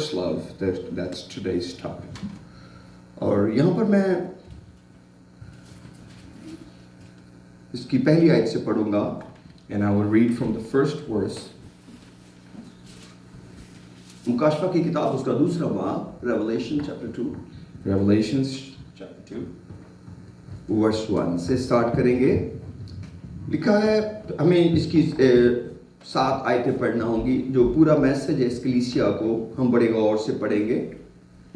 first love, that's today's topic. और यहाँ पर मैं इसकी पहली आयत से पढ़ूंगा, and I will read from the first verse. मुकाशफा की किताब उसका दूसरा बाब, Revelation chapter 2. Revelations chapter 2, verse 1 से स्टार्ट करेंगे. लिखा है, हमें इसकी 7 आयतें पढ़ना होंगी. जो पूरा मैसेज है इस कलीसिया को हम बड़े गौर से पढ़ेंगे.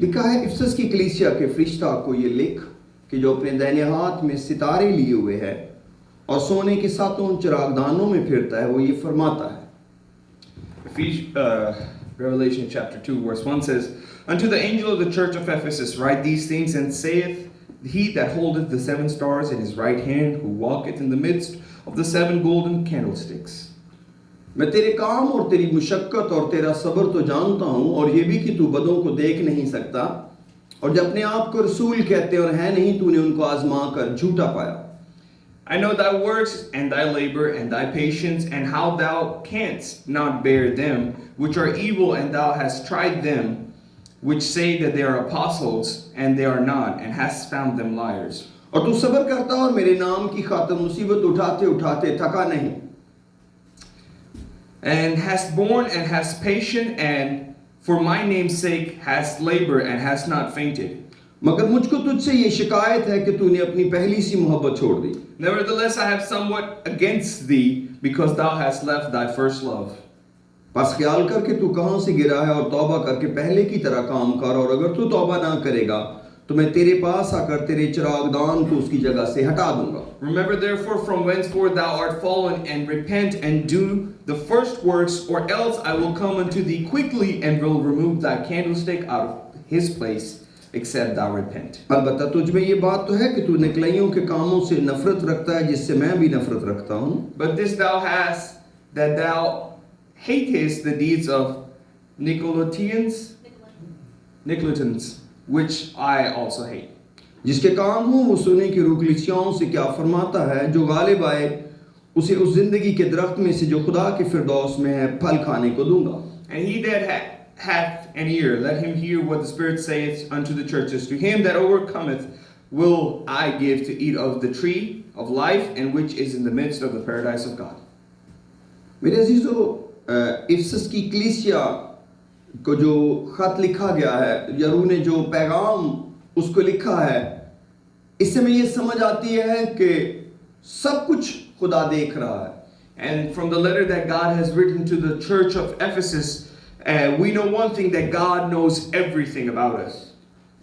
लिखा है, इफिसस की कलीसिया के फरिश्ता को ये लिख कि जो अपने दाहिने हाथ में सितारे लिए हुए है और सोने के 7 चिरागदानों में फिरता है, वो ये फरमाता है. Revelation chapter 2 verse 1 says, Unto the angel of the church of Ephesus write these things, and saith he that holdeth the 7 stars in his right hand, who walketh in the midst of the 7 golden candlesticks. मैं तेरे काम और तेरी मुशक्कत और तेरा सब्र तो जानता हूँ, और ये भी कि तू बदों को देख नहीं सकता, और जब अपने आप को रसूल कहते और है नहीं, तूने उनको आजमा कर झूठा पाया. I know thy works and thy labor and thy patience, and how thou canst not bear them which are evil, and thou hast tried them which say that they are apostles, and they are not, and hast found them liars. और तू सब्र करता और मेरे नाम की खातिर मुसीबत उठाते उठाते थका नहीं. And hast borne and hast patient, and for my name's sake hast labored and hast not fainted. मगर मुझको तुझसे ये शिकायत है कि तूने अपनी पहली सी मोहब्बत छोड़ दी. Nevertheless, I have somewhat against thee, because thou hast left thy first love. बस ख्याल कर कि तू कहाँ से गिरा है, और तौबा करके पहले की तरह काम कर. और अगर तू तौबा ना करेगा तो मैं तेरे पास आकर तेरे चिरागदान को उसकी जगह से हटा दूंगा. Remember therefore from whenceforth thou art fallen, and repent and do the first works, or else I will come unto thee quickly, and will remove thy candlestick out of his place, except thou repent. अलबत्ता तुझ में ये बात तो है कि तू निकलइयों के कामों से नफरत रखता है, जिससे मैं भी नफरत रखता हूँ. But this thou hast, that thou hatest the deeds of Nicolaitans, which I also hate. जिसके काम हो वो सुने कि रूह कलीसियाओं से क्या फरमाता है. जो गालिब आए उसे उस जिंदगी के दरख्त में से जो खुदा के फिरदौस में है फल खाने को दूंगा. And he that hath an ear, let him hear what the Spirit saith unto the churches. To him that overcometh will I give to eat of the tree of life, and which is in the midst of the paradise of God. मेरे अजीजों, Ephesus की कलीसिया को जो खत लिखा गया है, यरू ने जो पैगाम उसको लिखा है, इससे में ये समझ आती है कि सब कुछ खुदा देख रहा है. And from the letter that God has written to the church of Ephesus, we know one thing, that God knows everything about us.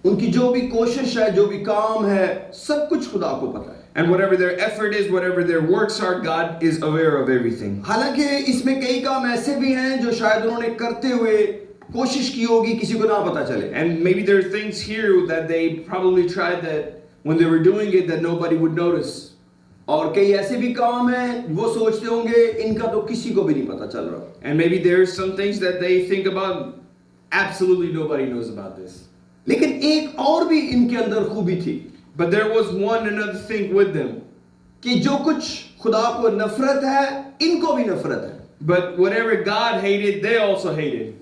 उनकी जो भी कोशिश है, जो भी काम है, सब कुछ खुदा को पता है. And whatever their effort is, whatever their works are, God is aware of everything. हालांकि इसमें कई काम ऐसे भी हैं जो शायद उन्होंने करते हुए कोशिश की होगी, किसी को ना पता चले. And maybe there are things here that they probably tried that when they were doing it that nobody would notice. और कई ऐसे भी काम हैं वो सोचते होंगे इनका तो किसी को भी नहीं पता चल रहा. And maybe there are some things that they think about, absolutely nobody knows about this. लेकिन एक और भी इनके अंदर खूबी थी. But there was another thing with them. कि जो कुछ खुदा को नफरत है, इनको भी नफरत है. But whatever God hated, they also hated.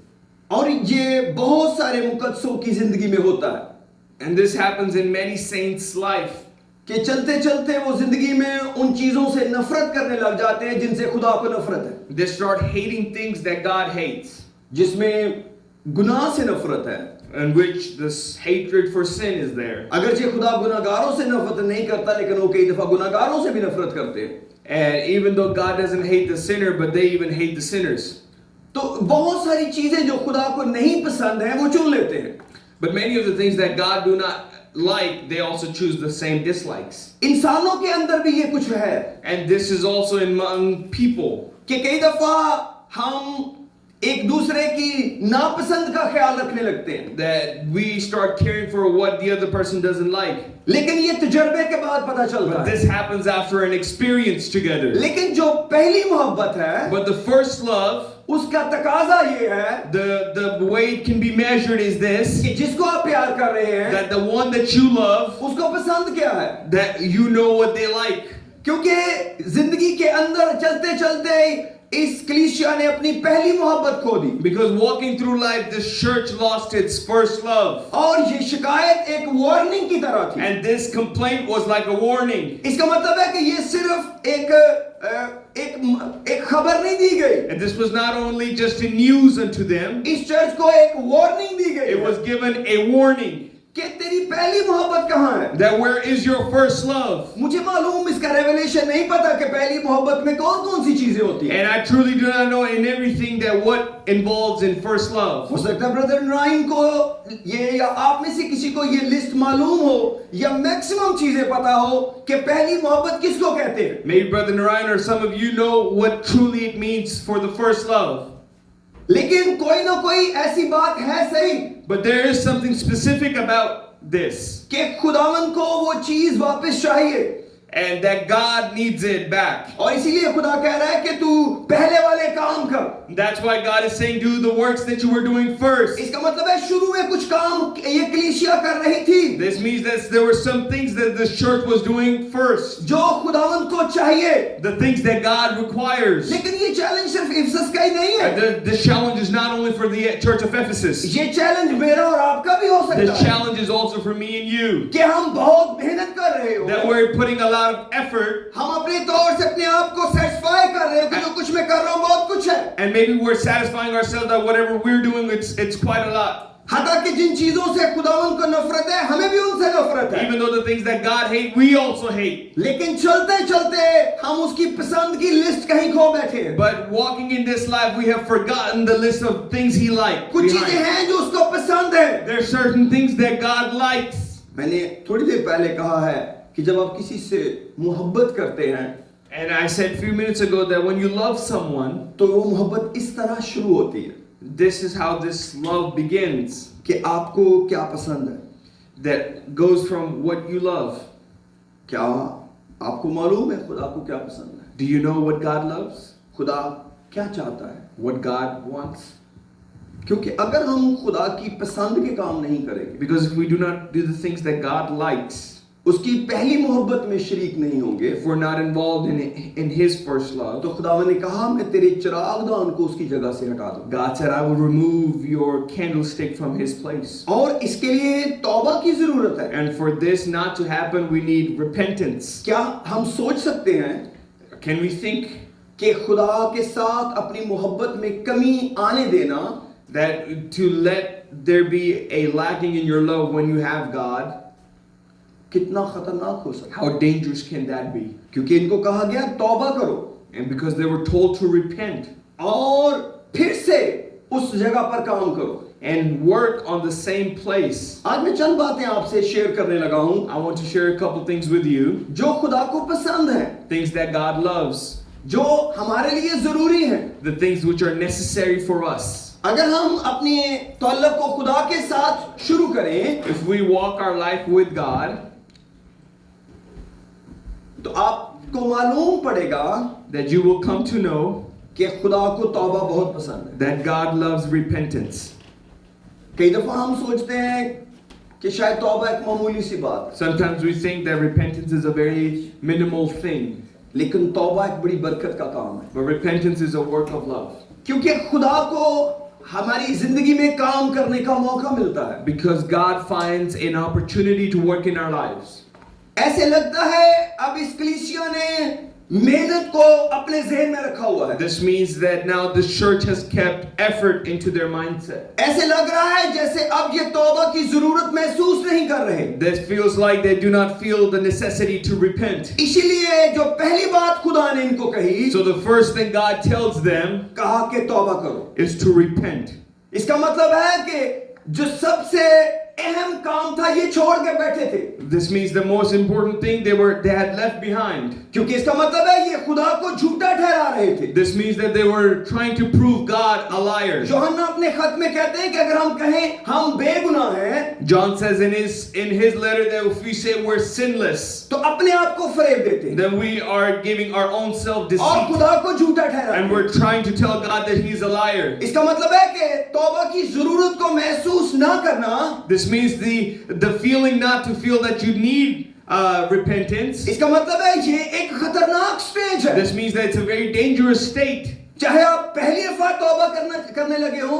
और ये बहुत सारे मुकद्दसों की जिंदगी में होता है. And this happens in many saints' life. कि चलते चलते वो जिंदगी में उन चीजों से नफरत करने लग जाते हैं जिनसे खुदा को नफरत है. They start hating things that God hates. जिसमें गुनाह से नफरत है. In which this hatred for sin is there. अगरचे खुदा गुनाहगारों से नफरत नहीं करता, लेकिन वो कई दफा गुनाहगारों से भी नफरत करते हैं. And even though God doesn't hate the sinner, but they even hate the sinners. तो बहुत सारी चीजें जो खुदा को नहीं पसंद है वो चुन लेते हैं. But many of the things that God do not like, they also choose the same dislikes. इंसानों के अंदर भी ये कुछ है. And this is also among people. कि कई दफा हम एक दूसरे की नापसंद का ख्याल रखने लगते हैं. That we start caring for what the other person doesn't like. लेकिन ये तजर्बे के बाद पता चलता But है. this happens after an experience together. लेकिन जो पहली मोहब्बत है, But the first love, उसका तकाजा ये है the way it can be measured is this, कि जिसको आप प्यार कर रहे हैं, that the one that you love, उसको पसंद क्या है. that you know what they like. क्योंकि जिंदगी के अंदर चलते चलते इस कलीसिया ने अपनी पहली मोहब्बत खो दी Because walking through life, this church lost its first love. और ये शिकायत एक वार्निंग की तरह थी And this complaint was like a warning. इसका मतलब है कि ये सिर्फ एक खबर नहीं दी गई And this was not only just a news unto them, इस चर्च को एक वार्निंग दी गई it was given a warning कि तेरी पहली मोहब्बत कहाँ है that where is your first love? मुझे मालूम इसका रेवलेशन नहीं पता कि पहली मोहब्बत में कौन कौन सी चीजें होती हैं And I truly do not know in everything that what involves in first love. हो सकता है ब्रदर नाइन को ये या आप में से किसी को ये लिस्ट मालूम हो या मैक्सिमम चीजें पता हो कि पहली मोहब्बत किसको कहते हैं Maybe Brother Narayan or some of you know what truly it means for the first love. लेकिन कोई ना कोई ऐसी बात है सही But there is something specific about this. कि खुदावन को वो चीज वापस चाहिए And that God needs it back. और इसीलिए खुदा कह रहा है कि तू पहले वाले काम कर That's why God is saying do the works that you were doing first. इसका मतलब है शुरू में कुछ काम ये कलीसिया कर रही थी This means that there were some things that this church was doing first. जो खुदावन को चाहिए The things that God requires. लेकिन ये चैलेंज सिर्फ इफिसस का ही नहीं है This challenge is not only for the church of Ephesus. ये चैलेंज मेरा और आपका भी हो सकता This है challenge is also for me and you. कि हम बहुत मेहनत कर रहे That हो we're putting a lot of effort हम अपने तौर से अपने आप को सेटिस्फाई कर रहे हो कि जो कुछ मैं कर रहा हूँ बहुत कुछ है and maybe we're satisfying ourselves that whatever we're doing it's quite a lot. हालांकि जिन चीजों से खुदावन को नफरत है हमें भी उनसे नफरत है Even though the things that God hates, we also hate. लेकिन चलते चलते हम उसकी पसंद की लिस्ट कहीं खो बैठे हैं But walking in this life, we have forgotten the list of things He likes. कुछ चीजें हैं जो उसको पसंद है There are certain things that God likes. मैंने थोड़ी देर पहले कहा है कि जब आप किसी से मोहब्बत करते हैं And I said a few minutes ago that when you love someone, तो वो मोहब्बत इस तरह शुरू होती है this is how this love begins. कि आपको क्या पसंद है That goes from what you love. क्या आपको मालूम है खुदा को क्या पसंद है Do you know what God loves? खुदा क्या चाहता है What God wants? क्योंकि अगर हम खुदा की पसंद के काम नहीं करेंगे Because if we do not do the things that God likes, उसकी पहली मोहब्बत में शरीक नहीं होंगे if we're not involved in His first love, तो खुदावन ने कहा मैं तेरे चिरागदान को उसकी जगह से हटा दूं God said, I will remove your candlestick from his place. और इसके लिए तौबा की जरूरत है And for this not to happen, we need repentance. क्या हम सोच सकते हैं Can we think कि खुदा के साथ अपनी मोहब्बत में कमी आने देना that to let there be a lacking in your love when you have God, कितना खतरनाक हो सकता how dangerous can that be? है क्योंकि इनको कहा गया तौबा करो And because they were told to repent और फिर से उस जगह पर काम करो and work on the same place. आज मैं चंद बातें आपसे शेयर करने लगा हूं I want to share a couple things with you, जो खुदा को पसंद है things that God loves, जो हमारे लिए जरूरी है the things which are necessary for us. अगर हम अपने तल्लक को खुदा के साथ शुरू करें If we walk our life with God, तो आपको मालूम पड़ेगा that you will come to know कि खुदा को तौबा बहुत पसंद है that God loves repentance. कई दफा हम सोचते हैं कि शायद तौबा एक मामूली सी बात है Sometimes we think that repentance is a very minimal thing, लेकिन तौबा एक बड़ी बरकत का काम है but repentance is a work of love. क्योंकि खुदा को हमारी जिंदगी में काम करने का मौका मिलता है Because God finds an opportunity to work in our lives. ऐसे लगता है अब इस कलीसिया ने मेहनत को अपने ज़हन में रखा हुआ है This means that now the church has kept effort into their mindset. ऐसे लग रहा है जैसे अब ये तौबा की जरूरत महसूस नहीं कर रहे This feels like they do not feel the necessity to repent. इसीलिए जो पहली बात खुदा ने इनको कही So the first thing God tells them कहा कि तौबा करो is to repent. इसका मतलब है कि जो सबसे अहम काम था ये छोड़ के बैठे थे This means the most important thing they had left behind. क्योंकि इसका मतलब है ये खुदा को झूठा ठहरा रहे थे This means that they were trying to prove God a liar. यूहन्ना अपने खत में कहते हैं कि अगर हम कहें हम बेगुनाह हैं John says in his letter that if we say we're sinless, तो अपने आप को फरेब देते हैं then we are giving our own और self-deceit. खुदा को झूठा ठहराते And हैं we're trying to tell God that He's a liar. इसका मतलब है कि तौबा की जरूरत को महसूस ना करना This means the feeling not to feel that you need repentance. इसका मतलब है ये एक खतरनाक स्टेज है This means that it's a very dangerous state. चाहे आप पहली दफा तौबा करने लगे हो,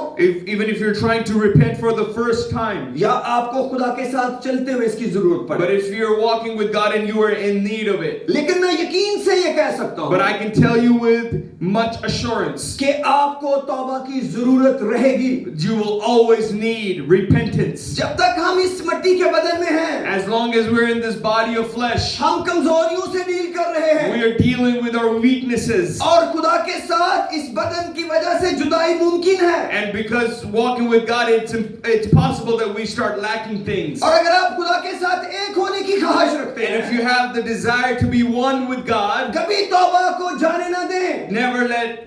even if you're trying to repent for the first time, या आपको खुदा के साथ चलते हुए इसकी जरूरत but पड़े, if you're walking with God and you are in need of it, लेकिन मैं यकीन से ये कह सकता but हूँ I can tell you with much assurance, कि आपको तौबा की जरूरत रहेगी you will always need repentance. जब तक हम इस मिट्टी के बदन में हैं। As long as we're in this body of flesh, हम कमजोरियों से डील कर रहे हैं we are dealing with our weaknesses. और खुदा के साथ इस बदन की वजह से जुदाई मुमकिन है। And because walking with God, it's possible that we start lacking things. और अगर आप खुदा के साथ एक होने की ख्वाहिश रखते And if हैं, you have the desire to be one with God, कभी तौबा को जाने ना दें। never let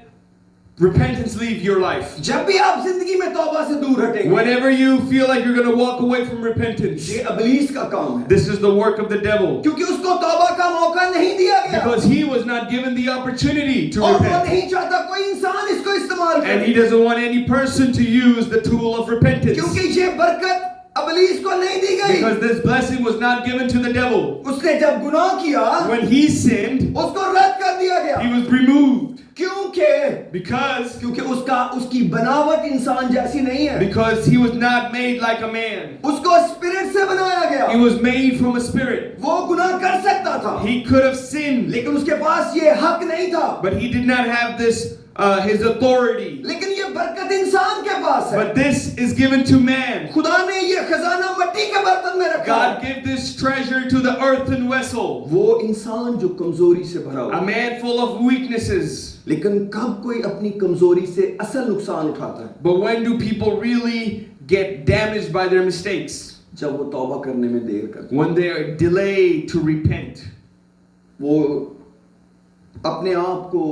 repentance leave your life. जब भी आप जिंदगी में तौबा से दूर हटेंगे, Whenever you feel like you're going to walk away from repentance, ये इब्लीस का काम है, this is the work of the devil. क्योंकि उसको तौबा का मौका नहीं दिया गया Because he was not given the opportunity to और वो repent. नहीं चाहता कोई इंसान इसको इस्तेमाल And he करे, doesn't want any person to use the tool of repentance. क्योंकि ये बरकत इब्लीस को नहीं दी गई। Because this blessing was not given to the devil. उसने जब गुनाह किया, When he sinned, उसको रद्द कर दिया गया। he was removed. क्योंकि Because उसकी बनावट इंसान जैसी नहीं है। he was not made like a man. उसको स्पिरिट से बनाया गया। He was made from a spirit. वो गुनाह कर सकता था, He could have sinned, लेकिन उसके पास ये हक नहीं था। but he did not have this his authority. लेकिन ये बरकत इंसान के पास है। But this is given to man. खुदा ने ये खजाना मिट्टी के बर्तन में रखा। God gave this treasure to the earthen vessel. वो इंसान जो कमजोरी से भरा A हुआ, man full of weaknesses. लेकिन कब कोई अपनी कमजोरी से असल नुकसान उठाता है? But when do people really get damaged by their mistakes? जब वो तौबा करने में देर करते हैं। When they are delayed to repent. वो अपने आप को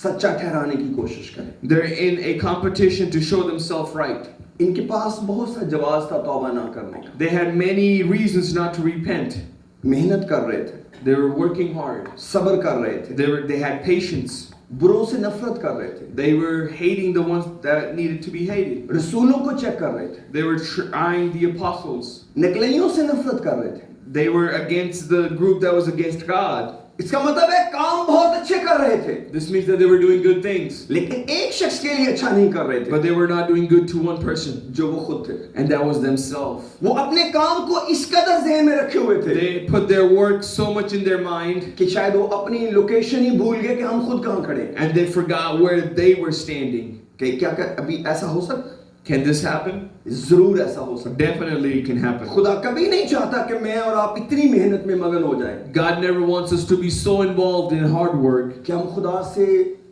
सच्चा ठहराने की कोशिश करें। They're in a competition to show themselves right. इनके पास बहुत सा जवाब था तौबा ना करने का। They had many reasons not to repent. मेहनत कर रहे थे, They were working hard. सब्र कर रहे थे, They had patience. बुरों से नफरत कर रहे थे, They were hating the ones that needed to be hated. रसूलों को चेक कर रहे थे, They were trying the apostles. निकलियों से नफरत कर रहे थे। They were against the group that was against God. इसका मतलब है काम बहुत अच्छे कर रहे थे, This means that they were doing good things. लेकिन एक शख्स के लिए अच्छा नहीं कर रहे थे, But they were not doing good to one person. जो वो खुद थे। And that was themselves. वो अपने काम को इस कदर ज़हन में रखे हुए थे They put their work so much in their mind. कि शायद वो अपनी लोकेशन ही भूल गए कि हम खुद कहाँ खड़े हैं। And they forgot where they were standing. कि क्या अभी ऐसा हो सकता? Can this happen? जरूर ऐसा हो सकता। Definitely it can happen. खुदा कभी नहीं चाहता कि मैं और आप इतनी मेहनत में मगन हो जाएं God never wants us to be so involved in hard work कि हम खुदा से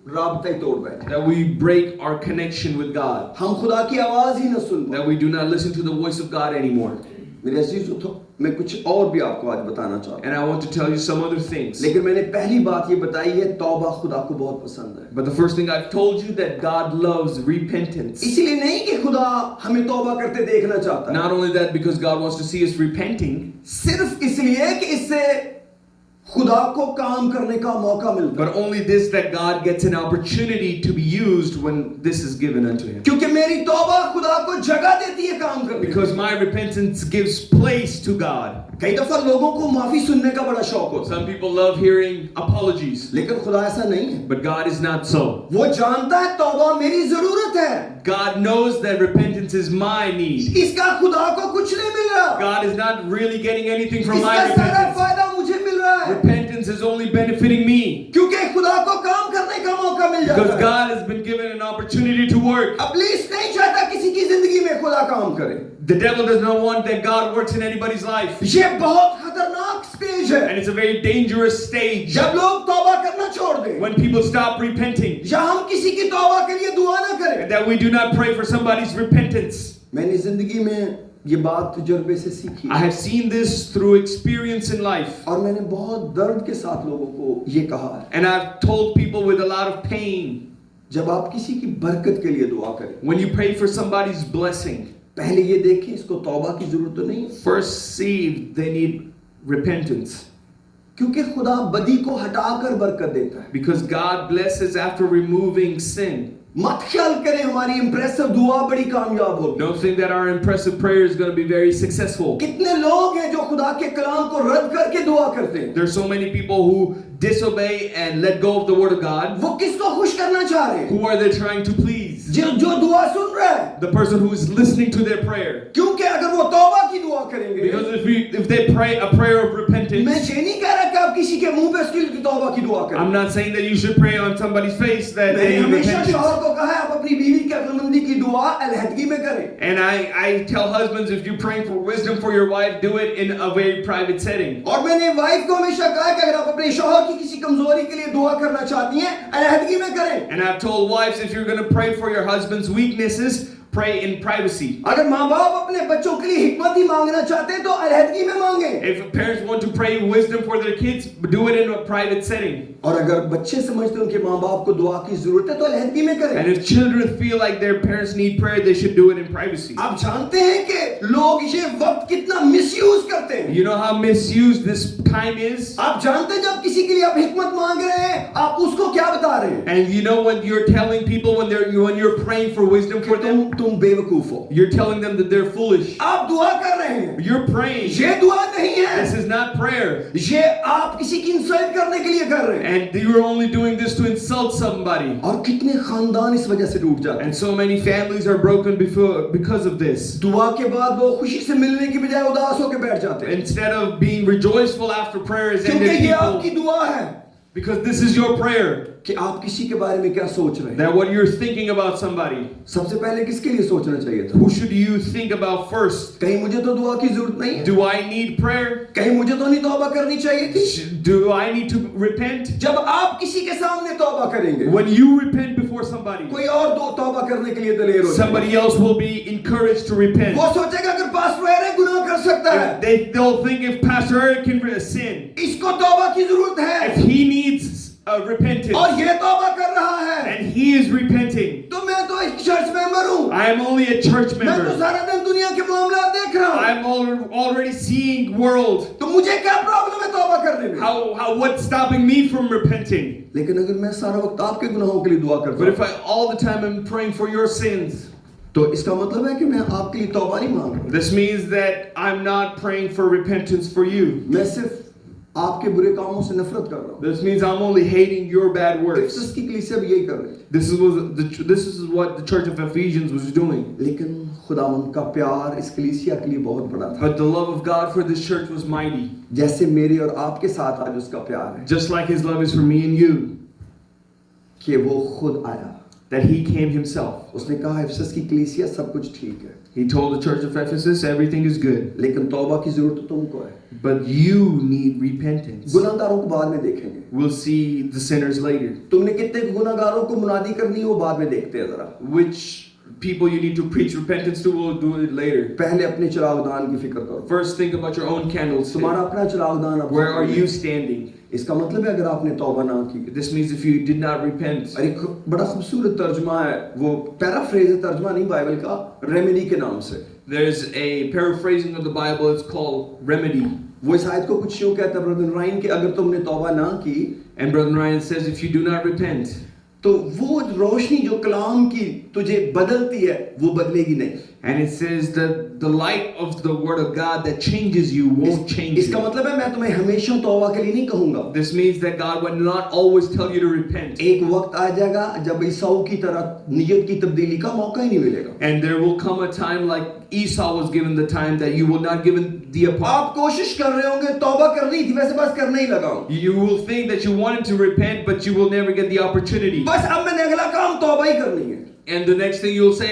राबता ही तोड़ बैठे, that we break our connection with God, हम खुदा की आवाज ही न सुन पाए। that we do not listen to the voice of God anymore. मेरे अजीजों, तो मैं कुछ और भी आपको आज बताना चाहता हूँ, And I want to tell you some other things. लेकिन मैंने पहली बात ये बताई है, तौबा खुदा को बहुत पसंद है। But the first thing I've told you that God loves repentance. इसीलिए नहीं कि खुदा हमें तौबा करते देखना चाहता है, Not only that, because God wants to see us repenting, सिर्फ इसलिए कि इससे खुदा को काम करने का मौका मिलता है। but only this that God gets an opportunity to be used when this is given unto Him. क्योंकि मेरी तौबा खुदा को जगह देती है काम करने की। Because my repentance gives place to God. कई दफा लोगों को माफी सुनने का बड़ा शौक होता है, Some people love hearing apologies, लेकिन खुदा ऐसा नहीं है। but God is not so. वो जानता है तौबा मेरी जरूरत है, God knows that repentance is my need. इसका खुदा को कुछ नहीं मिल रहा, God is not really getting anything from my इसका सारा repentance. फायदा मुझे मिल रहा है, Repentance is only benefiting me. क्योंकि खुदा को काम करने का मौका मिल जाता Because है। God has been given an opportunity to work. इब्लीस नहीं चाहता किसी की जिंदगी में खुदा काम करे। The devil does not want that God works in anybody's life. ये बहुत खतरनाक स्टेज है, And it's a very dangerous stage जब लोग तौबा करना छोड़ दें when people stop repenting. या हम किसी की तौबा के लिए दुआ ना करें। And that we do not pray for somebody's repentance. मैंने जिंदगी में ये बात तजुर्बे से सीखी I have seen this through experience in life. और मैंने बहुत दर्द के साथ लोगों को ये कहा है, And I've told people with a lot of pain, जब आप किसी की बरकत के लिए दुआ करें, when you pray for somebody's blessing, पहले ये देखें इसको तौबा की जरूरत तो नहीं है, first see if they need repentance. क्योंकि खुदा बदी को हटाकर बरकत देता है। Because God blesses after removing sin. मत ख्याल करें हमारी इंप्रेसिव दुआ बड़ी कामयाब होगी। Don't think that our impressive prayer is going to be very successful. कितने लोग हैं जो खुदा के कलाम को रद्द करके दुआ करते हैं। There's so many people who disobey and let go of the word of God. वो किसको खुश करना चाह रहे हैं? Who are they trying to please? जो दुआ सुन रहा है। The person who is listening to their prayer. क्योंकि अगर वो तौबा की दुआ करेंगे, Because if they pray a prayer of repentance, मैं ये नहीं कह रहा कि आप किसी के मुंह पे उसके लिए तौबा की दुआ करें। I'm not saying that you should pray on somebody's face that they मैंने need हमेशा शौहर repentance. को कहा है आप अपनी बीवी की अक्लमंदी की दुआ अलहदगी में करें। And I tell husbands, if you're praying for wisdom for your wife, do it in a very private setting. और मैंने वाइफ को हमेशा कहा कि अगर आप अपने शौहर की किसी कमजोरी के लिए दुआ करना चाहती हैं अलहदगी में करें। And I've told wives, if you're going to pray for your husband's weaknesses, pray in privacy. अगर माँ बाप अपने बच्चों के लिए हिकमत ही मांगना चाहते हैं तो अलहदगी में मांगे। If parents want to pray wisdom for their kids, do it in a private setting. और अगर बच्चे समझते हैं उनके माँ बाप को दुआ की जरूरत है तो अलहदगी में करें। And if children feel like their parents need prayer, they should do it in privacy. आप जानते हैं कि लोग ये वक्त कितना मिसयूज करते हैं। You know how misused this time is? आप जानते हैं जब किसी के लिए आप हिकमत मांग रहे हैं आप उसको क्या बता रहे हैं? And you know when you're telling people when you're praying for wisdom for them, तुम बेवकूफ हो। you're telling them that they're foolish. आप दुआ कर रहे हैं। You're praying. ये दुआ नहीं है। This is not prayer. ये आप किसी की इंसल्ट करने के लिए कर रहे हैं। And you're only doing this to insult somebody. और कितने खानदान इस वजह से टूट जाते हैं। And so many families are broken because of this. दुआ के बाद वो खुशी से मिलने की बजाय उदास होकर बैठ जाते हैं। Instead of being rejoiceful after prayer is क्योंकि ended, ये आपकी people, दुआ है because this is your prayer, कि आप किसी के बारे में क्या सोच रहे हैं। that what you're thinking about somebody. सबसे पहले किसके लिए सोचना चाहिए था? Who should you think about first? कहीं मुझे तो दुआ की जरूरत नहीं है। Do I need prayer? कहीं मुझे तो नहीं तौबा करनी चाहिए थी। Do I need to repent? जब आप किसी के सामने तौबा करेंगे, When you repent before somebody, कोई और दो तौबा करने के लिए दलेर हो जाएगा। somebody else will be encouraged to repent. वो सोचेगा अगर पास्टर है गुनाह कर सकता है, They'll think if Pastor Eric can sin, इसको तौबा की जरूरत है, if he needs repentance, और ये तौबा कर रहा है, and he is repenting. तो मैं तो एक चर्च मेंबर हूँ। I am only a church मैं तो member. सारा दिन दुनिया के मामला देख रहा हूँ। I'm already seeing world. तो मुझे क्या प्रॉब्लम है तौबा करने में? What's stopping me from repenting? लेकिन अगर मैं सारा वक्त आपके गुनाहों के लिए दुआ करता But if हूँ, all the time I'm praying for your sins, तो इसका मतलब है कि मैं आपके लिए तौबा नहीं मांग रहा। this means that I'm not praying for repentance for you. मैं सिर्फ आपके बुरे कामों से नफरत कर रहा हूँ। This means I'm only hating your bad works. Ephesus की कलीसिया भी यही कर रही है। This is what the church of Ephesians was doing. लेकिन खुदावंद का प्यार इस कलीसिया के लिए बहुत बड़ा था। But the love of God for this church was mighty. जैसे मेरे और आपके साथ आज उसका प्यार है, Just like his love is for me and you. कि वो खुद आया। That he came himself. उसने कहा इफिसस की कलीसिया सब कुछ ठीक है, He told the church of Ephesus everything is good. लेकिन तौबा की जरूरत तुमको है। But you need repentance. गुनाहगारों को बाद में देखेंगे। We'll see the sinners later. तुमने कितने गुनाहगारों को मुनादी करनी है वो बाद में देखते हैं जरा। Which people you need to preach repentance to, we'll do it later. पहले अपने चिरागदान की फिक्र करो। First think about your own candlestick. तुम्हारा अपना चिरागदान अब Where are you standing? इसका मतलब है अगर आपने तौबा ना की। This means if you did not repent. और एक बड़ा खूबसूरत तर्जुमा है, वो पैराफ्रेज है, तर्जुमा नहीं बाइबल का, रेमेडी के नाम से। There's a paraphrasing of the Bible, it's called remedy. वो इस आयत को कुछ यूं कहता है ब्रदर राइन कि अगर तुमने तौबा ना की, And Brother Ryan says if you do not repent, तो वो रोशनी जो कलाम की तुझे बदलती है वो बदलेगी नहीं। and it says that the light of the word of God that changes you won't change इसका you. मतलब है मैं तुम्हें हमेशा तौबा के लिए नहीं कहूंगा। This means that God will not always tell you to repent. एक वक्त आ जाएगा जब ईसाऊ की तरह नियत की तब्दीली का मौका ही नहीं मिलेगा। And there will come a time like Esau was given the time that you will not given the आप opportunity. कोशिश कर रहे होंगे तौबा करनी थी, वैसे बस करने ही लगा हूं। You will think that you wanted to repent, but you will never get the opportunity. बस अब मैंने अगला काम तौबा ही करनी है। And the next thing you'll say,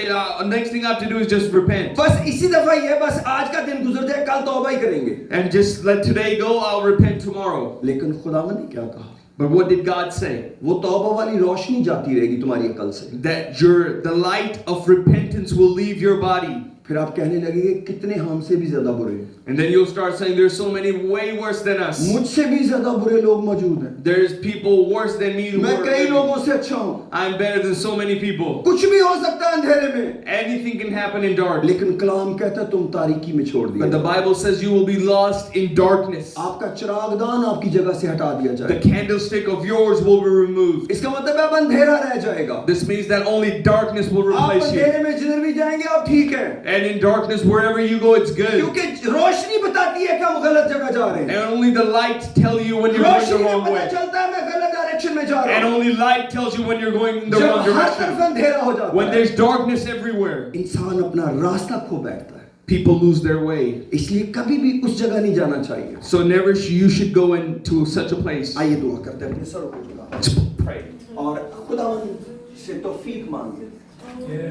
next thing I have to do is just repent. बस इसी दफा ही है, बस आज का दिन गुजर जाए कल तौबा ही करेंगे। And just let today go, I'll repent tomorrow. लेकिन खुदावंद ने क्या कहा? But what did God say? वो तौबा वाली रोशनी जाती रहेगी तुम्हारी अकल से। That the light of repentance will leave your body. फिर आप कहने लगेंगे कितने हमसे भी ज्यादा बुरे हैं, And then you'll start saying there's so many way worse than us. मुझसे भी ज्यादा बुरे लोग मौजूद हैं, There's people worse than me who मैं are कई living. लोगों से अच्छा हूँ, I'm better than so many people. कुछ भी हो सकता है अंधेरे में, Anything can happen in dark. लेकिन कलाम कहता है तुम तारीकी में छोड़ But the दिए, Bible says you will be lost in darkness. आपका चिरागदान आपकी जगह से हटा दिया The जाएगा, candlestick of yours will be removed. इसका मतलब है अब अंधेरा रह जाएगा, This means that only darkness will आप replace you. अंधेरे में जिधर भी जाएंगे आप ठीक है, And in darkness, wherever you go, it's good. क्योंकि रोशनी बताती है कि हम गलत जगह जा रहे हैं, And only the light tell you when you're going Roshni the में wrong पता way. चलता है मैं गलत डायरेक्शन में जा रहा And हूँ, only light tells you when you're going in the wrong जब हर तरफ direction. अंधेरा हो जाता When है there's darkness everywhere, इंसान अपना रास्ता खो बैठता है, people lose their way. इसलिए कभी भी उस jगह नहीं जाना चाहिए। So never you should go into such a place. आइए दुआ करते हैं, अपने सरों को झुकाएं Pray. और खुदावंद से तौफीक मांगे,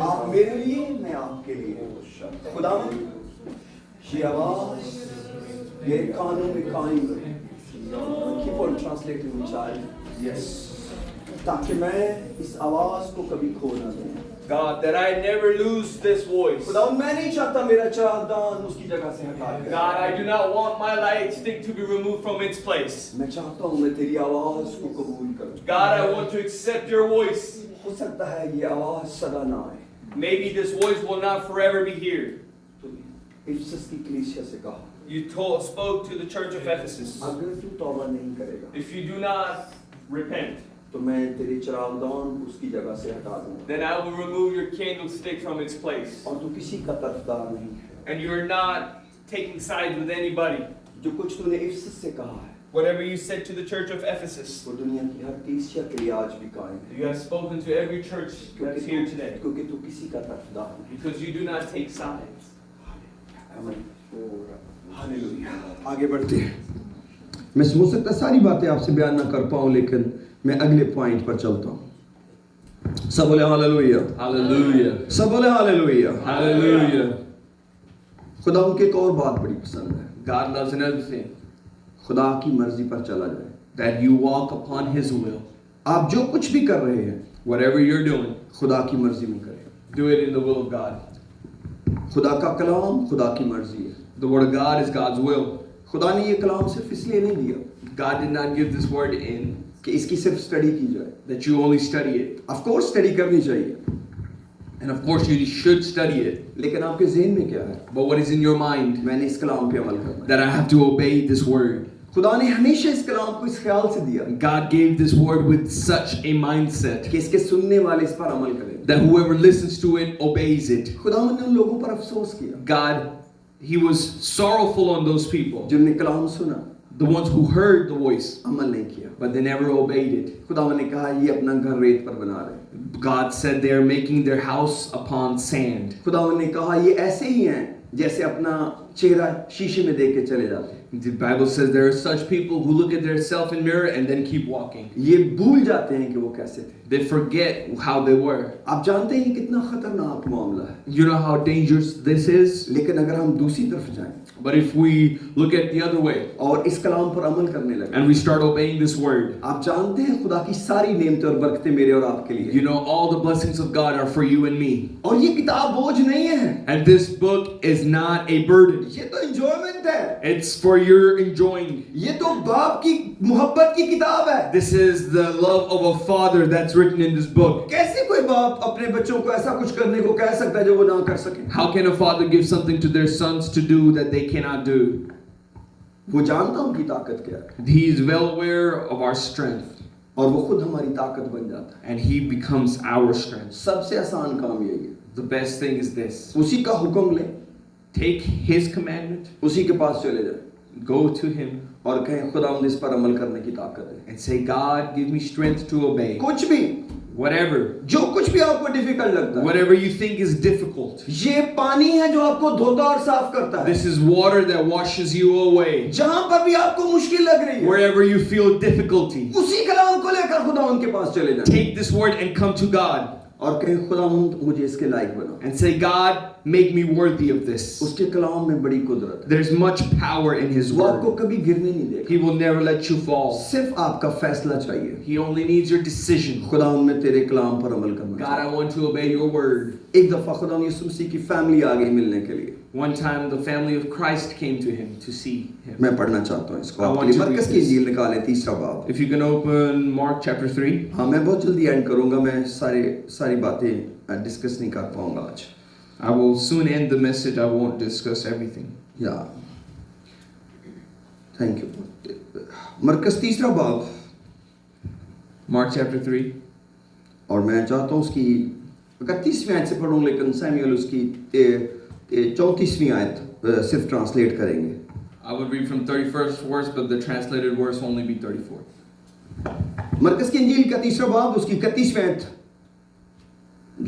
आप मेरे लिए मैं आपके लिए, खुदावंद ये आवाज मेरे कानों में कायम रहे, keep on translating me child, yes, ताकि मैं इस आवाज को कभी खो ना दूं। God, that I never lose this voice. खुदावंद मैं नहीं चाहता मेरा चिरागदान उसकी जगह से हटा दे। God, I do not want my light stick to be removed from its place. मैं चाहता हूँ मैं तेरी आवाज को कबूल करूँ। God, I want to accept your voice. हो सकता है ये आवाज सदा ना आए, Maybe this voice will not forever be here. तो इफिसस की कलीसिया से कहा, You spoke to the church of Ephesus. अगर तू तौबा नहीं करेगा If you do not repent, तो मैं तेरे चिरागदान को उसकी जगह से हटा दूंगा, then I will remove your candlestick from its place. और तू किसी का तरफदार नहीं है। And you're not taking sides with anybody. जो कुछ तूने इफिसस से कहा है Whatever you said to the church of Ephesus, वो दुनिया की हर कलीसिया के लिए आज भी कायम है, you have spoken to every church that's here today. क्योंकि तू किसी का तरफदार नहीं। Because you do not take sides. Hallelujah. आगे बढ़ते हैं। मैं हो सकता है सारी बातें आपसे बयान ना कर पाऊं, लेकिन मैं अगले पॉइंट पर चलता हूं। सब बोले हालेलुया, Hallelujah. सब बोले हालेलुया। Hallelujah. खुदा उनके एक और बात बड़ी पसंद है, God loves another thing, खुदा की मर्जी पर चला जाए। that you walk upon His will. आप जो कुछ भी कर रहे हैं Whatever you're doing, खुदा की मर्जी में करें। do it in the will of God. खुदा का कलाम खुदा की मर्जी है। The word of God is God's will. खुदा ने ये कलाम सिर्फ इसलिए नहीं दिया God did not give this word in कि इसकी सिर्फ स्टडी की जाए। that you only study it. Of course study करनी चाहिए, And of course you should study it. लेकिन आपके ज़हन में क्या है? But what is in your mind? मैंने इस कलाम पे अमल करना है। That I have to obey this word. खुदा ने हमेशा इस कलाम को इस ख्याल से दिया God gave this word with such a mindset कि इसके सुनने वाले इस पर अमल करें। that whoever listens to it obeys it. खुदा ने उन लोगों पर अफसोस किया God, He was sorrowful on those people, जिनने कलाम सुना, the ones who heard the voice, अमल नहीं किया। but they never obeyed it. खुदा ने कहा ये अपना घर रेत पर बना रहे। God said they are making their house upon sand. खुदा ने कहा ये ऐसे ही हैं जैसे अपना चेहरा शीशे में देख के चले जाते हैं। The Bible says there are such people who look at their self in mirror and then keep walking. ये भूल जाते हैं कि वो कैसे थे। They forget how they were. आप जानते हैं ये कितना खतरनाक मामला है, You know how dangerous this is? लेकिन अगर हम दूसरी तरफ जाएं But if we look at the other way और इस कलाम पर अमल करने लगे, and we start obeying this word, आप जानते हैं खुदा की सारी नेमतें और बरकतें मेरे और आपके लिए, you know all the blessings of God are for you and me. और ये किताब बोझ नहीं है, And this book is not a burden. ये तो एंजॉयमेंट है, It's for your enjoying. ये तो बाप की मोहब्बत की किताब है। This is the love of a father that's written in this book. कैसे कोई बाप अपने बच्चों को ऐसा कुछ करने को कह सकता है जो वो ना कर सके? How can a father give something to their sons to do that they cannot do? वो जानता उनकी ताकत क्या है He is well aware of our strength, और वो खुद हमारी ताकत बन जाता है। and He becomes our strength. सबसे आसान काम यही है, The best thing is this. उसी का हुक्म ले, Take His commandment, उसी के पास चले जाए go to Him, और कहें खुदावंद इस पर अमल करने की ताकत है। and say, God, give me strength to obey. कुछ भी, Whatever. जो कुछ भी आपको डिफिकल्ट लगता है, Whatever you think is difficult. ये पानी है जो आपको धोता और साफ करता है। This is water that washes you away. जहां पर भी आपको मुश्किल लग रही है, Wherever you feel difficulty, उसी कलाम को लेकर खुदावंद के पास चले जाए take this word and come to God और कहें खुदावंद मुझे इसके लायक बनाओ। and say, God, make me worthy of this. उसके कलाम में बड़ी कुदरत है, There's much power in His वो आपको word. कभी गिरने नहीं देगा, He will never let you fall. सिर्फ आपका फैसला चाहिए। He only needs your decision. खुदा में तेरे कलाम पर अमल करना God, चाहिए। I want to obey your word. एक दफा खुदा यीशु मसीह की फैमिली आ गई मिलने के लिए, One time the family of Christ came to him to see him. मैं पढ़ना चाहता हूँ इसको I आपके want लिए। to read मरकस की this. इंजील निकालें 3रा बाब। If you can open Mark chapter 3. हाँ, मैं बहुत जल्दी एंड करूँगा, मैं सारी बातें डिस्कस नहीं कर पाऊँगा आज। I will soon end the message. I won't discuss everything. या थैंक यू। मरकस 3रा बाब, Mark chapter 3. और मैं चाहता हूँ उसकी 31वीं आयत से पढ़ूँ, लेकिन सैमुएल उसकी 34वीं आयत सिर्फ ट्रांसलेट करेंगे। I would read from 31st verse, but the translated verse will only be 34. मरकस की इंजील का 3रा बाब उसकी 31वीं आयत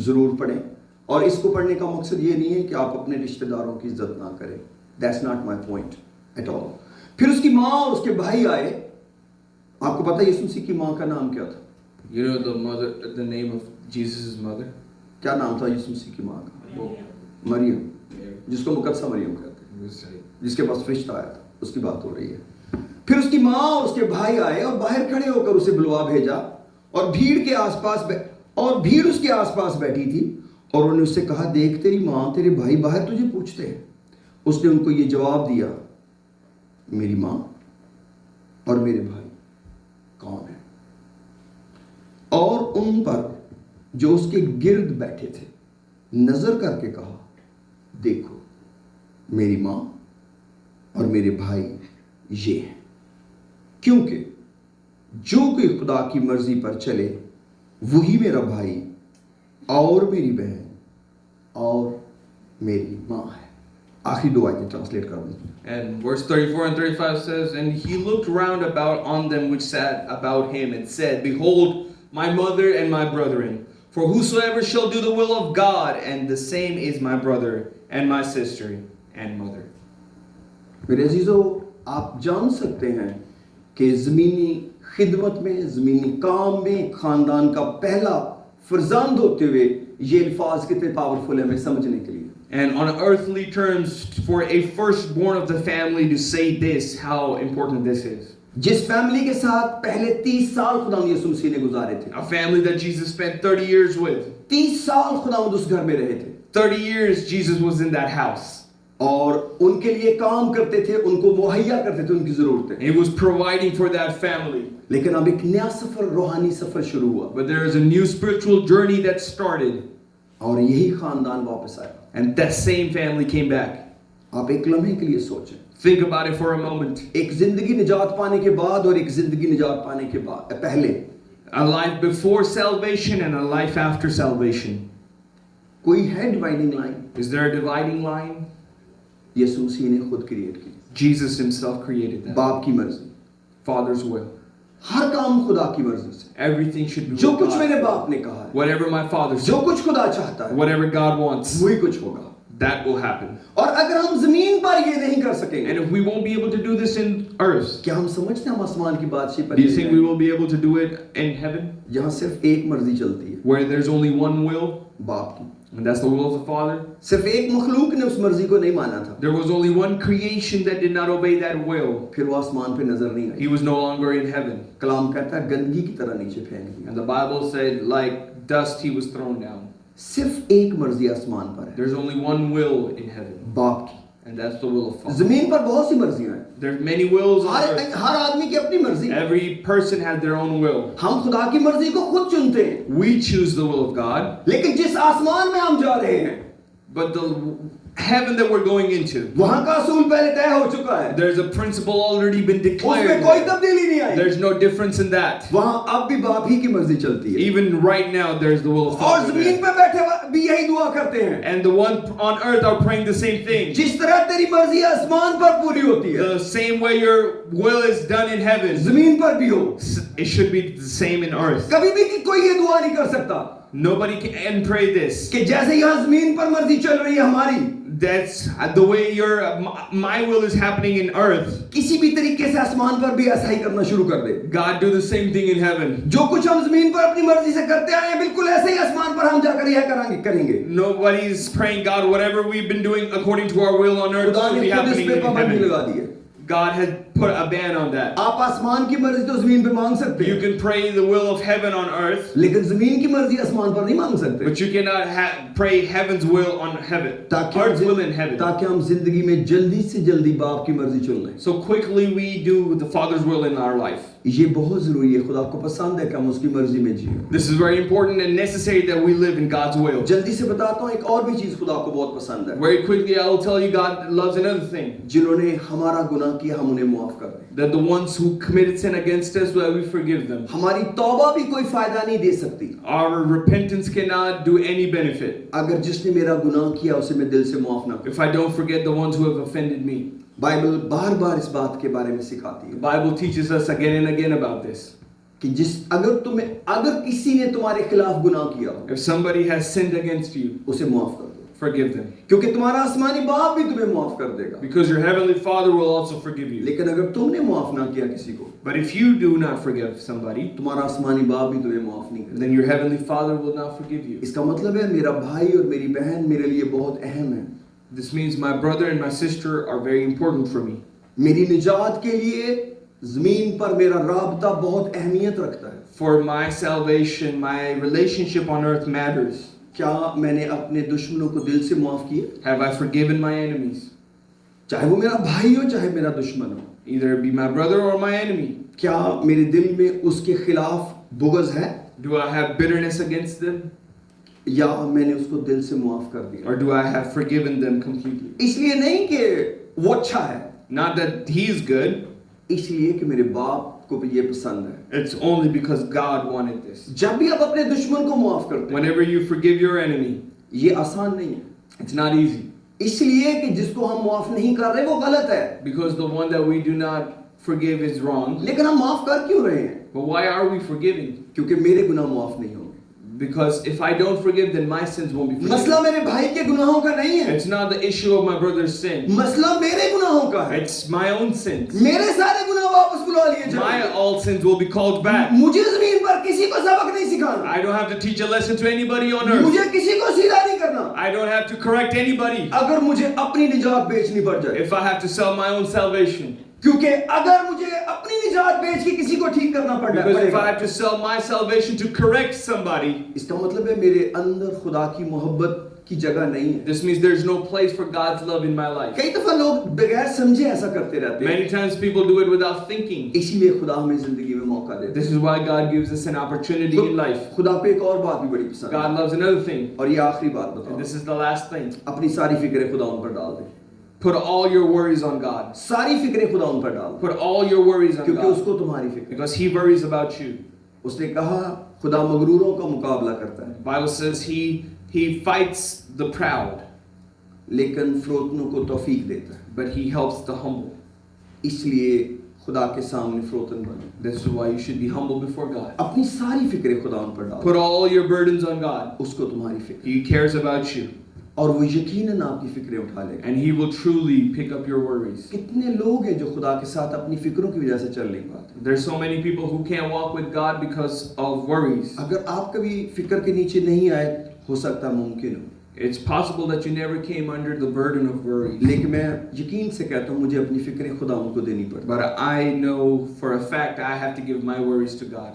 जरूर पढ़ें, और इसको पढ़ने का मकसद ये नहीं है कि आप अपने रिश्तेदारों की इज्जत ना करें, that's not my point at all. फिर उसकी माँ और उसके भाई आए। आपको पता है यीशु मसीह की माँ का नाम क्या था? You know the name of Jesus' mother? क्या नाम था यीशु मसीह की माँ का? मरियम, जिसको मुकद्दसा मरियम कहते हैं, जिसके पास फरिश्ता आया था, उसकी बात हो रही है। फिर उसकी माँ और उसके भाई आए और बाहर खड़े होकर उसे बुलवा भेजा, और भीड़ उसके आसपास बैठी थी, और उन्होंने उससे कहा, देख तेरी माँ तेरे भाई बाहर तुझे पूछते हैं। उसने उनको ये जवाब दिया, मेरी माँ और मेरे भाई कौन है? और उन पर जो उसके गिर्द बैठे थे नजर करके कहा, देखो मेरी माँ और मेरे भाई ये हैं। क्योंकि जो कोई खुदा की मर्जी पर चले वही मेरा भाई और मेरी बहन और मेरी माँ है। आखिरी 2 आयतें ट्रांसलेट कर दूं। And verse 34 and 35 says, And he looked round about on them which sat about him, and said, Behold, my mother and my brethren, for whosoever shall do the will of God, and the same is my brother and my sister and mother. मेरे अजीजों, आप जान सकते हैं कि ज़मीनी खिदमत में, ज़मीनी काम में खानदान का पहला फर्जंद होते हुए ये अल्फाज कितने पावरफुल है हमें समझने के लिए। And on earthly terms, for a firstborn of the family to say this, how important this is. जिस फैमिली के साथ पहले 30 साल खुदावंद यीशु मसीह ने गुजारे थे, A family that Jesus spent 30 years with. 30 साल खुदावंद उस घर में रहे थे, 30 years Jesus was in that house. और उनके लिए काम करते थे, उनको मुहैया करते थे उनकी जरूरतें। He was providing for that family. लेकिन अब एक नया सफर, रूहानी सफर शुरू हुआ, But there is a new spiritual journey that started. और यही खानदान वापस आया। And that same family came back. आप एक लम्हे के लिए सोचें, Think about it for a moment. एक जिंदगी निजात पाने के बाद और एक जिंदगी निजात पाने के बाद पहले A life before salvation and a life after salvation. कोई है dividing line? Is there a dividing line? यीशु मसीह ने खुद क्रिएट की, Jesus himself created that. बाप की मर्जी, Father's will. हर काम खुदा की मर्जी से। Everything should be जो with कुछ God. मेरे बाप ने कहा है, Whatever my Father जो said, कुछ खुदा चाहता है, whatever God wants, वही कुछ होगा। that will happen. और अगर हम जमीन पर ये नहीं कर And सकेंगे, if we won't be able to do this in earth, क्या हम समझते हैं हम आसमान की बादशाही पर do you think we will be able to do it in heaven? जहाँ सिर्फ एक मर्जी चलती है, Where there's only one will, बाप की। and that's the will of the Father? सिर्फ एक मखलूक ने उस मर्जी को नहीं माना था, There was only one creation that did not obey that will. फिर वो आसमान पे नजर नहीं आई। He was no longer in heaven. कलाम कहता है गंदगी की तरह नीचे फेंक दिया। And the Bible said, like dust, he was thrown down. सिर्फ एक मर्जी आसमान पर है, There's only one will in heaven, बाप की। and that's the will of Father. जमीन पर बहुत सी मर्जियां हैं, There's many wills on earth. हर आदमी की अपनी मर्जी। Every person has their own will. हम खुदा की मर्जी को खुद चुनते हैं, We choose the will of God, लेकिन जिस आसमान में हम जा रहे हैं but the heaven that we're going into, वहां का असूल पहले तय हो चुका है, there's a principle already been उसमें declared. कोई तब्दीली नहीं आई। There's no difference in that. वहां अब भी बाप ही की मर्जी चलती है, Even right now, there's the will of और Father जमीन there. पे बैठे भी यही दुआ करते हैं, And the one on earth are praying the same thing. जिस तरह तेरी मर्जी आसमान पर पूरी होती है, The same way your will is done in heaven, जमीन पर भी हो। it should be the same in earth. कभी भी कि कोई ये दुआ नहीं कर सकता Nobody can pray this. कि जैसे यहाँ जमीन पर मर्जी चल रही है हमारी, That's the way my will is happening in earth. किसी भी तरीके से आसमान पर भी ऐसा ही करना शुरू कर दे। God do the same thing in heaven. जो कुछ हम जमीन पर अपनी मर्जी से करते आए हैं बिल्कुल ऐसे ही आसमान पर हम जाकर यह करेंगे। Nobody is praying, God, whatever we've been doing according to our will on earth खुदा will ने be खुद इस happening पे in पाबंदी heaven. लगा दी है। God has put a ban on that. आप आसमान की मर्जी तो जमीन पे मांग सकते You हैं, can pray the will of heaven on earth, लेकिन जमीन की मर्जी आसमान पर नहीं मांग सकते। but you cannot pray heaven's will on heaven. ताकि Earth's will in heaven. हम जिंदगी में जल्दी से जल्दी बाप की मर्जी चुन लें। So quickly we do the Father's will in our life. ये बहुत जरूरी है। खुदा को पसंद है कि हम उसकी मर्जी में जिए। This is very important and necessary that we live in God's will. जल्दी से बताता हूँ, एक और भी चीज खुदा को बहुत पसंद है। Very quickly I will tell you God loves another thing. जिन्होंने हमारा गुनाह किया हम उन्हें माफ कर दें। That the ones who committed sin against us, that we forgive them. हमारी तौबा भी कोई फायदा नहीं दे सकती Our repentance cannot do any benefit अगर जिसने मेरा गुनाह किया उसे मैं दिल से माफ ना करूं। if I don't forget the ones who have offended me. Bible बार-बार इस बात के बारे में सिखाती The है Bible teaches us again and again about this. कि अगर किसी ने तुम्हारे खिलाफ गुनाह किया हो If somebody has sinned against you, उसे माफ कर दो, forgive them. क्योंकि तुम्हारा आसमानी बाप भी तुम्हें माफ कर देगा। Because your heavenly Father will also forgive you. लेकिन अगर तुमने माफ ना किया किसी को, But if you do not forgive somebody, तुम्हारा आसमानी बाप भी तुम्हें माफ नहीं करेगा। then your heavenly Father will not forgive you. इसका मतलब है मेरा भाई और मेरी बहन मेरे लिए बहुत अहम है। This means my brother and my sister are very important for me. मेरी निजात के लिए जमीन पर मेरा राबता बहुत अहमियत रखता है। For my salvation, my relationship on earth matters. क्या मैंने अपने दुश्मनों को दिल से माफ किया? Have I forgiven my enemies? चाहे वो मेरा भाई हो चाहे मेरा दुश्मन हो, Either it be my brother or my enemy. क्या मेरे दिल में उसके खिलाफ बुग़्ज़ है Do I have bitterness against them? या मैंने उसको दिल से माफ कर दिया? Or do I have forgiven them completely? इसलिए नहीं कि वो अच्छा है, Not that he is good, इसलिए कि मेरे बाप को भी ये पसंद है। it's only because God wanted this. जब भी आप अपने दुश्मन को माफ करते हैं, Whenever you forgive your enemy, ये आसान नहीं है, it's not easy. इसलिए कि जिसको हम माफ नहीं कर रहे वो गलत है। Because the one that we do not forgive is wrong. लेकिन हम माफ कर क्यों रहे हैं? But why are we forgiving? क्योंकि मेरे गुनाह माफ नहीं होंगे। Because if I don't forgive, then my sins won't be मसला forgiven. मेरे भाई के गुनाहों का नहीं है, It's not the issue of my brother's sin. मसला मेरे गुनाहों का है। It's my own sins. मेरे सारे गुनाह वापस बुला लिए My जाएंगे। all sins will be called back. मुझे जमीन पर किसी को सबक नहीं सिखाना, I don't have to teach a lesson to anybody on earth. मुझे किसी को सीधा नहीं करना। I don't have to correct anybody अगर मुझे अपनी निजात बेचनी पड़ जाए, if I have to sell my own salvation. क्योंकि अगर मुझे अपनी निजात बेच के किसी को ठीक करना Because if I पड़ेगा, have to sell my salvation to correct somebody, इसका मतलब है मेरे अंदर खुदा की मोहब्बत की जगह नहीं है। this means there's no place for God's love in my life. कई दफा लोग बगैर समझे ऐसा करते रहते हैं, Many times people do it without thinking. इसीलिए खुदा हमें जिंदगी में मौका देता This is why God gives us an opportunity in life. है। खुदा को एक और बात भी बड़ी पसंद है, God loves another thing. और ये आखिरी बात And बताओ, this is the last thing. अपनी सारी फिक्रें खुदा उन पर डाल दे। Put all your worries on God. सारी फिक्रें खुदा उन पर डाल दे, Put all your worries on क्योंकि God. उसको तुम्हारी फिक्र। Because He worries about you. उसने कहा खुदा मगरूरों का मुकाबला करता है, The Bible says He fights the proud, लेकिन फरोतनों को तौफीक देता है। but He helps the humble. इसलिए खुदा के सामने फरोतन बनो, This is why you should be humble before God. अपनी सारी फिक्रें खुदा उन पर डाल, Put all your burdens on God. उसको तुम्हारी फिक्र, He cares about you, और वो यकीनन आपकी फिक्रें उठा लेगा। and He will truly pick up your worries. कितने लोग हैं जो खुदा के साथ अपनी फिक्रों की वजह से चल नहीं पाते। There's so many people who can't walk with God because of worries. अगर आप कभी फिक्र के नीचे नहीं आए, हो सकता मुमकिन हो, It's possible that you never came under the burden of worries. लेकिन मैं यकीन से कहता हूँ मुझे अपनी फिक्रें खुदा उनको देनी पड़ती। But I know for a fact I have to give my worries to God.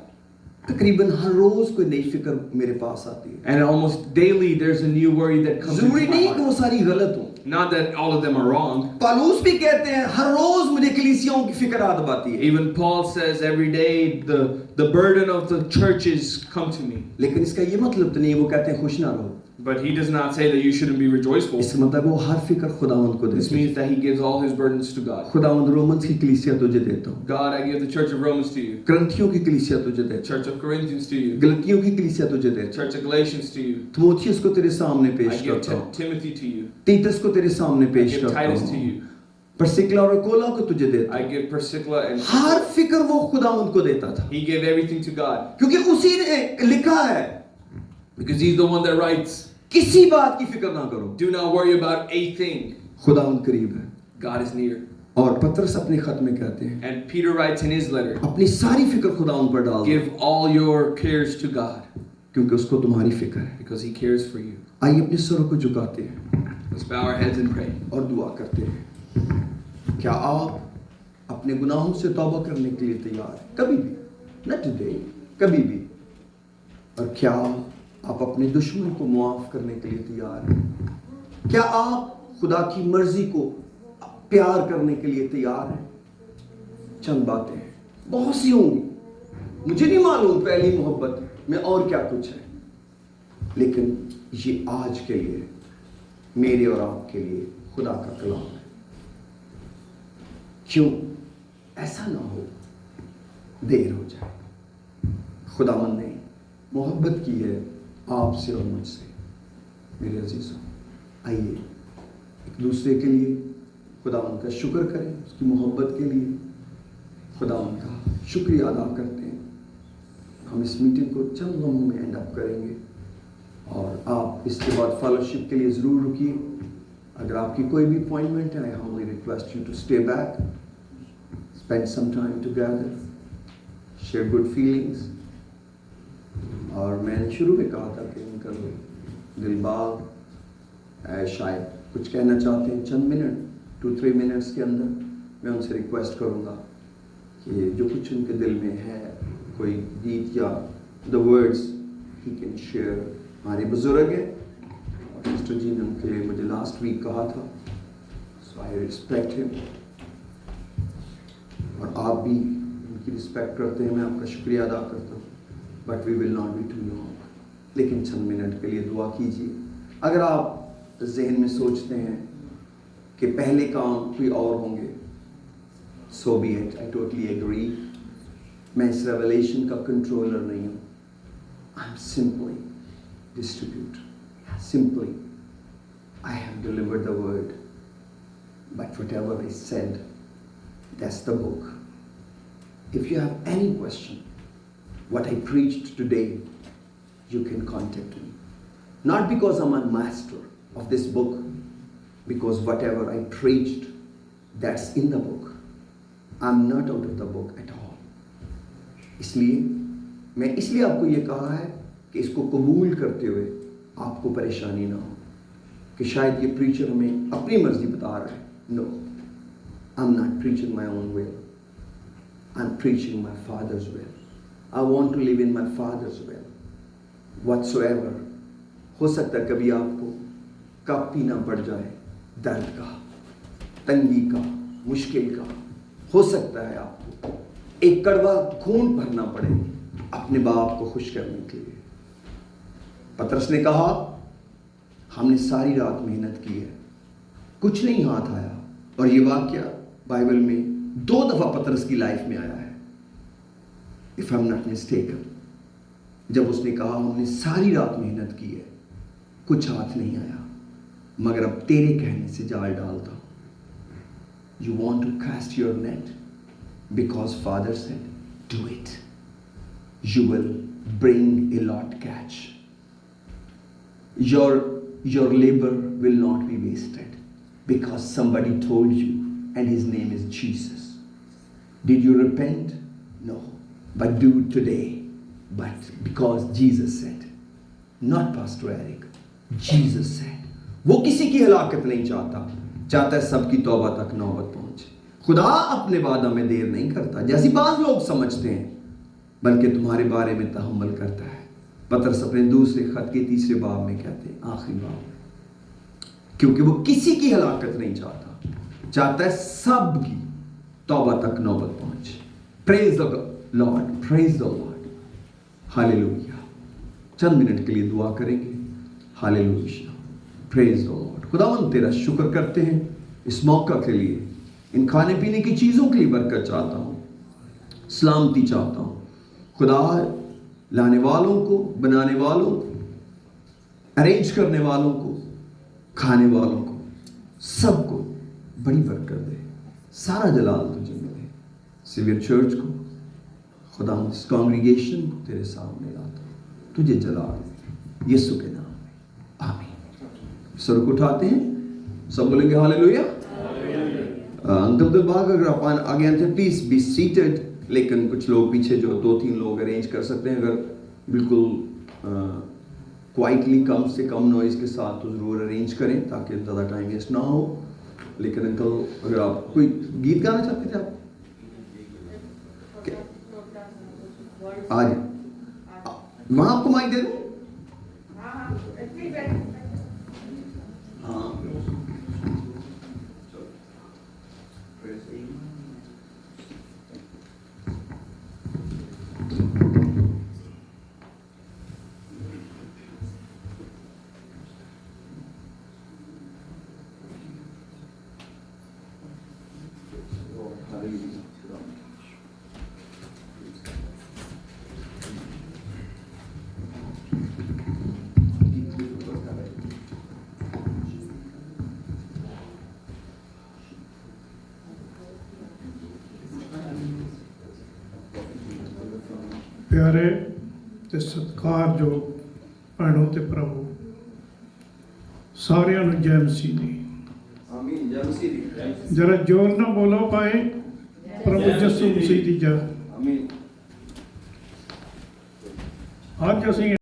तकरीबन हर रोज कोई नई फिक्र मेरे पास आती है। And almost daily there's a new worry that comes into जरूरी my नहीं कि heart. वो सारी गलत हो। Not that all of them are wrong. Paulus भी कहते हैं हर रोज मुझे कलीसियाओं की फिक्र आद आती है, Even Paul says every day the burden of the churches come to me. लेकिन इसका ये मतलब तो नहीं वो कहते हैं खुश ना रहो। But he does not say that you shouldn't be rejoiceful. इसका मतलब वो हर फिक्र खुदावंद को This देते हैं। means that he gives all his burdens to God. खुदावंद रोमन्स की कलीसिया तुझे देता हूँ, God, I give the church of Romans to you. करंथियों की कलीसिया तुझे The देता church of Corinthians to हूँ, you. गलतियों की कलीसिया तुझे The देता हूँ, church of Galatians to you. तिमोथियुस को तेरे सामने I पेश give करता हूँ, Timothy to you. तीतस को तेरे सामने I पेश give करता Titus to हूँ, you. परसिक्ला और अकोला को तुझे देता I हूँ। give Priscilla and हर फिक्र वो खुदावंद को देता था, he gave everything to God. क्योंकि उसी ने लिखा है Because he's the one that writes. किसी बात की फिक्र ना करो, Do not worry about a thing. खुदा उन करीब है। God is near. और पतरस अपने खत में कहते हैं, And Peter writes in his letter, अपनी सारी फिक्र खुदा उन पर डाल दो, give all your cares to God क्योंकि उसको तुम्हारी फिक्र है। because he cares for you. आइए अपने सरों को झुकाते हैं Let's bow our heads and pray. और दुआ करते हैं। क्या आप अपने गुनाहों से तौबा करने के लिए तैयार हैं? कभी भी, not today, कभी भी। और क्या आप अपने दुश्मन को मुआफ करने के लिए तैयार हैं? क्या आप खुदा की मर्जी को प्यार करने के लिए तैयार हैं? चंद बातें हैं, बहुत सी होंगी, मुझे नहीं मालूम पहली मोहब्बत में और क्या कुछ है, लेकिन ये आज के लिए मेरे और आपके लिए खुदा का कलाम है। क्यों ऐसा ना हो देर हो जाए। खुदावन ने मोहब्बत की है आपसे और मुझसे। मेरे अजीजों, आइए एक दूसरे के लिए खुदावन का शुक्र करें, उसकी मोहब्बत के लिए खुदावन का शुक्रिया अदा करते हैं। हम इस मीटिंग को चंद लम्हों में एंड अप करेंगे और आप इसके बाद फेलोशिप के लिए ज़रूर रुकिए। अगर आपकी कोई भी अपॉइंटमेंट है, I humbly request you to stay back, spend some time together, share good feelings. और मैंने शुरू में कहा था कि उनका दिलबाग शायद कुछ कहना चाहते हैं, चंद मिनट 2-3 मिनट्स के अंदर मैं उनसे रिक्वेस्ट करूँगा कि जो कुछ उनके दिल में है, कोई गीत या the words he can share. हमारे बुजुर्ग हैं और सिस्टर जी ने उनके लिए मुझे लास्ट वीक कहा था, सो आई रिस्पेक्ट हिम और आप भी उनकी रिस्पेक्ट करते हैं। मैं आपका शुक्रिया अदा करता हूँ, but we will not be too long. लेकिन चंद मिनट के लिए दुआ कीजिए। अगर आप जहन में सोचते हैं कि पहले काम कोई और होंगे, so be it, I totally agree. मैं इस रेवलेशन का कंट्रोलर नहीं हूँ, I am simply distributor. Simply I have delivered the word, but whatever I said, that's the book. If you have any question what I preached today, you can contact me. Not because I'm a master of this book, because whatever I preached, that's in the book. I'm not out of the book at all. मैं इसलिए आपको ये कहा है कि इसको कबूल करते हुए आपको परेशानी ना हो कि शायद ये प्रीचर हमें अपनी मर्जी बता रहा है। No, I'm not preaching my own will. I'm preaching my Father's will. I want to live in my Father's will. Whatsoever, हो सकता है कभी आपको कप पीना पड़ जाए, दर्द का, तंगी का, मुश्किल का। हो सकता है आपको एक कड़वा खून भरना पड़े अपने बाप को खुश करने के लिए। पतरस ने कहा, हमने सारी रात मेहनत की है, कुछ नहीं हाथ आया। और ये वाक्य बाइबल में 2 दफा पतरस की लाइफ में आया है, if I am not mistaken. जब उसने कहा हमने सारी रात मेहनत की है, कुछ हाथ नहीं आया, मगर अब तेरे कहने से जाल डालता हूं। You want to cast your net because father said do it, you will bring a lot catch. Your labour will not be wasted because somebody told you and his name is Jesus. Did you repent? No. But do it today. But because Jesus said, not Pastor Eric, Jesus said, वो किसी की हलाकत नहीं चाहता है सबकी तौबा तक नौबत पहुंचे। खुदा अपने वादा में देर नहीं करता जैसी बात लोग समझते हैं, बल्कि तुम्हारे बारे में तहम्मुल करता है। पतरस अपने दूसरे खत के 3 बाब में कहते हैं, आखिरी बाब में, क्योंकि वो किसी की हलाकत नहीं चाहता है सबकी तौबा तक नौबत पहुंचे। Praise the Lord, praise the Lord, hallelujah. Chand minute के लिए दुआ करेंगे। Hallelujah, praise the Lord. खुदावंद तेरा शुक्र करते हैं इस मौका के लिए, इन खाने पीने की चीज़ों के लिए बरकत चाहता हूँ, सलामती चाहता हूँ। खुदा लाने वालों को, बनाने वालों को, अरेंज करने वालों को, खाने वालों को, सबको बड़ी बरकत दे। सारा जलाल तुझे मिले। सिवियर चर्च को, खुदा इस कांग्रीगेशन को तेरे सामने लाता हूँ, तुझे जलाल यीशु के नाम में, आमीन। सर को उठाते हैं, सब बोलेंगे हालेलुया। अंकल दिलबाग अगर आप आगे आते हैं प्लीज बी सीटेड, लेकिन कुछ लोग पीछे जो 2-3 लोग अरेंज कर सकते हैं, अगर बिल्कुल क्वाइटली कम से कम नॉइज के साथ तो जरूर अरेंज करें ताकि ज़्यादा टाइम वेस्ट ना हो। लेकिन अंकल अगर आप कोई गीत गाना चाहते थे आप आज मैं आपको माइक दे दूं? हाँ प्यारे ते सत्कारयोग भैनों ते प्रभु सारिਆਂ ਨੂੰ जय मसीह दी। आमीन। जय मसीह दी। जरा जोर ना बोलो पाए प्रभु यीशु मसीह दी जय। आमीन। आज ਅਸੀਂ